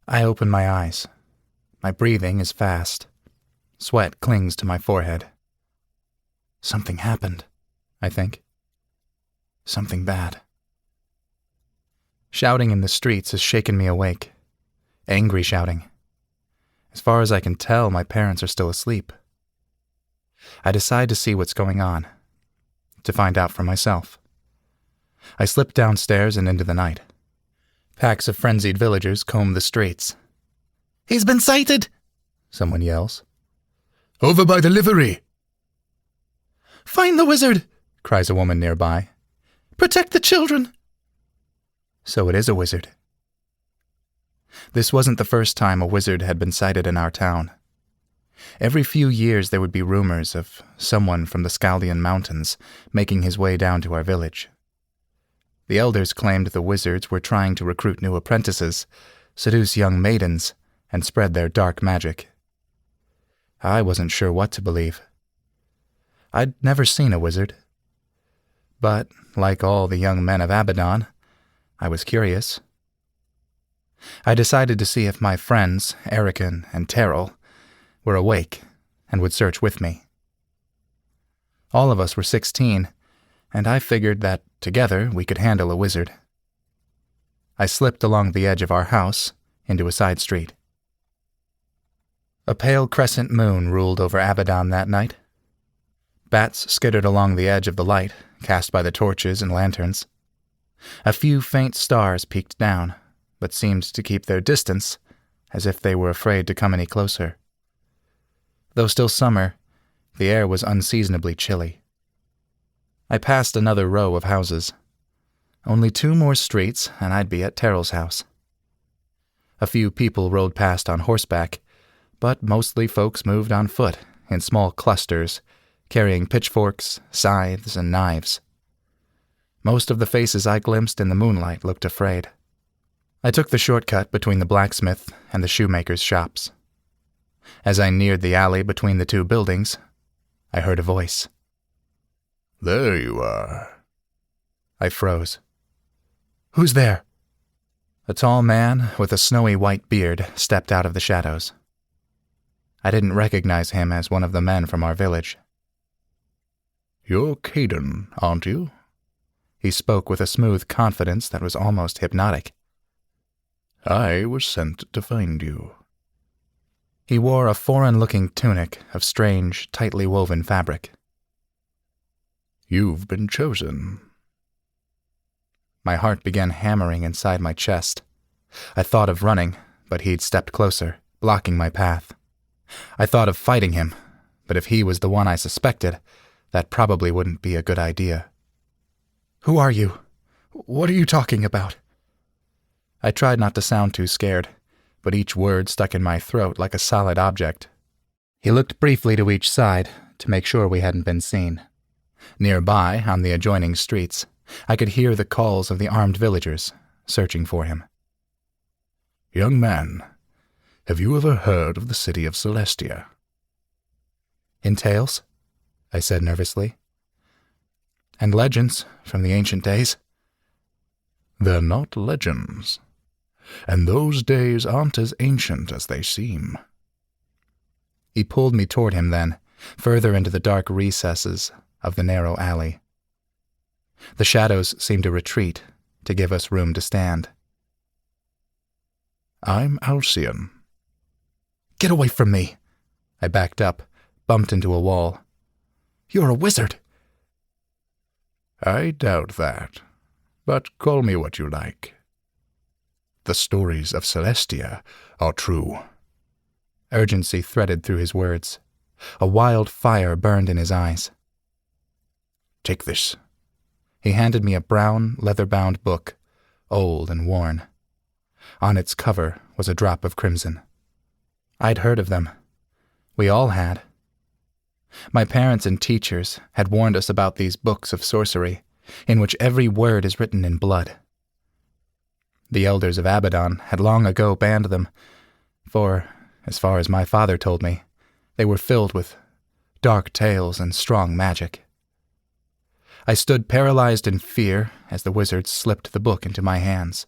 I open my eyes. My breathing is fast. Sweat clings to my forehead. Something happened, I think. Something bad. Shouting in the streets has shaken me awake. Angry shouting. As far as I can tell, my parents are still asleep. I decide to see what's going on, to find out for myself. I slip downstairs and into the night. Packs of frenzied villagers comb the streets. "He's been sighted!" someone yells. "Over by the livery!" "Find the wizard!" cries a woman nearby. "Protect the children!" So it is a wizard. This wasn't the first time a wizard had been sighted in our town. Every few years there would be rumors of someone from the Skaldian Mountains making his way down to our village. The elders claimed the wizards were trying to recruit new apprentices, seduce young maidens, and spread their dark magic. I wasn't sure what to believe. I'd never seen a wizard. But, like all the young men of Abaddon, I was curious. I decided to see if my friends, Erican and Terrell, were awake and would search with me. All of us were 16, and I figured that together we could handle a wizard. I slipped along the edge of our house into a side street. A pale crescent moon ruled over Abaddon that night. Bats skittered along the edge of the light, cast by the torches and lanterns. A few faint stars peeked down, but seemed to keep their distance, as if they were afraid to come any closer. Though still summer, the air was unseasonably chilly. I passed another row of houses. Only 2 more streets, and I'd be at Terrell's house. A few people rode past on horseback, but mostly folks moved on foot, in small clusters, carrying pitchforks, scythes, and knives. Most of the faces I glimpsed in the moonlight looked afraid. I took the shortcut between the blacksmith and the shoemaker's shops. As I neared the alley between the 2 buildings, I heard a voice. "There you are." I froze. "Who's there?" A tall man with a snowy white beard stepped out of the shadows. I didn't recognize him as one of the men from our village. "You're Kadin, aren't you?" He spoke with a smooth confidence that was almost hypnotic. "I was sent to find you." He wore a foreign-looking tunic of strange, tightly woven fabric. "You've been chosen." My heart began hammering inside my chest. I thought of running, but he'd stepped closer, blocking my path. I thought of fighting him, but if he was the one I suspected, that probably wouldn't be a good idea. "Who are you? What are you talking about?" I tried not to sound too scared, but each word stuck in my throat like a solid object. He looked briefly to each side to make sure we hadn't been seen. Nearby, on the adjoining streets, I could hear the calls of the armed villagers, searching for him. "Young man, have you ever heard of the city of Celestia?" "In tales?" I said nervously. "And legends from the ancient days?" "They're not legends. And those days aren't as ancient as they seem." He pulled me toward him then, further into the dark recesses of the narrow alley. The shadows seemed to retreat, to give us room to stand. "I'm Alcyon." "Get away from me!" I backed up, bumped into a wall. "You're a wizard!" "I doubt that, but call me what you like. The stories of Celestia are true." Urgency threaded through his words. A wild fire burned in his eyes. "Take this." He handed me a brown, leather-bound book, old and worn. On its cover was a drop of crimson. I'd heard of them. We all had. My parents and teachers had warned us about these books of sorcery, in which every word is written in blood. The elders of Abaddon had long ago banned them, for, as far as my father told me, they were filled with dark tales and strong magic. I stood paralyzed in fear as the wizard slipped the book into my hands.